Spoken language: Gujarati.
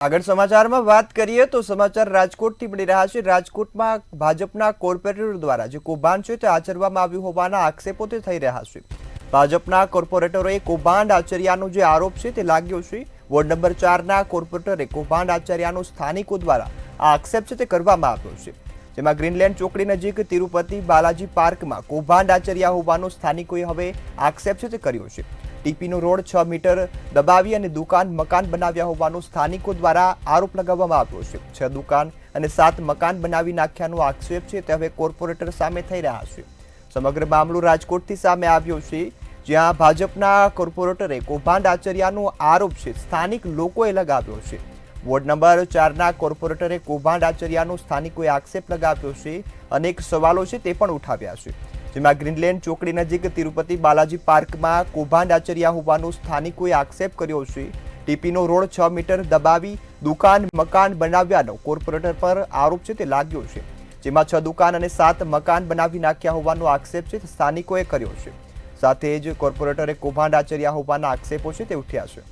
આગળ સમાચારમાં વાત કરીએ તો સમાચાર રાજકોટથી મળી રહ્યા છે। રાજકોટમાં ભાજપના કોર્પોરેટર દ્વારા જે કૌભાંડ છે તે આચરવામાં આવ્યું હોવાના આક્ષેપો તે થઈ રહ્યા છે। ભાજપના કોર્પોરેટરોએ કૌભાંડ આચર્યાનો જે આરોપ છે તે લાગ્યો છે। વોર્ડ નંબર 4ના કોર્પોરેટરે કૌભાંડ આચર્યાનો સ્થાનિકો દ્વારા આ આક્ષેપ છે તે કરવામાં આવ્યો છે। જેમાં ગ્રીનલેન્ડ ચોકડી નજીક તિરુપતિ બાલાજી પાર્કમાં કૌભાંડ આચર્યા હોવાનો સ્થાનિકોએ હવે આક્ષેપ છે તે કર્યો છે। ટીપીનો રોડ 6 મીટર દબાવી અને દુકાન મકાન બનાવ્યા હોવાનો સ્થાનિકો દ્વારા આરોપ લગાવવામાં આવ્યો છે। 6 દુકાન અને 7 મકાન બનાવી નાખ્યાનો આક્ષેપ છે તે હવે કોર્પોરેટર સામે થઈ રહ્યા છે। સમગ્ર મામલો રાજકોટથી સામે આવ્યો છે, જ્યાં ભાજપના કોર્પોરેટરે કૌભાંડ આચર્યાનો આરોપ છે સ્થાનિક લોકોએ લગાવ્યો છે। વોર્ડ નંબર 4ના કોર્પોરેટરે કૌભાંડ આચર્યાનો સ્થાનિકોએ આક્ષેપ લગાવ્યો છે। અનેક સવાલો છે તે પણ ઉઠાવ્યા છે, જેમાં ગ્રીનલેન્ડ ચોકડી નજીક તિરુપતિ બાલાજી પાર્કમાં કૌભાંડ આચર્યા હોવાનો સ્થાનિકોએ આક્ષેપ કર્યો છે। ટીપીનો રોડ 6 મીટર દબાવી દુકાન મકાન બનાવ્યાનો કોર્પોરેટર પર આરોપ છે તે લાગ્યો છે, જેમાં 6 દુકાન અને 7 મકાન બનાવી નાખ્યા હોવાનો આક્ષેપ છે સ્થાનિકોએ કર્યો છે। સાથે જ કોર્પોરેટરે કૌભાંડ આચર્યા હોવાના આક્ષેપો છે તે ઉઠ્યા છે।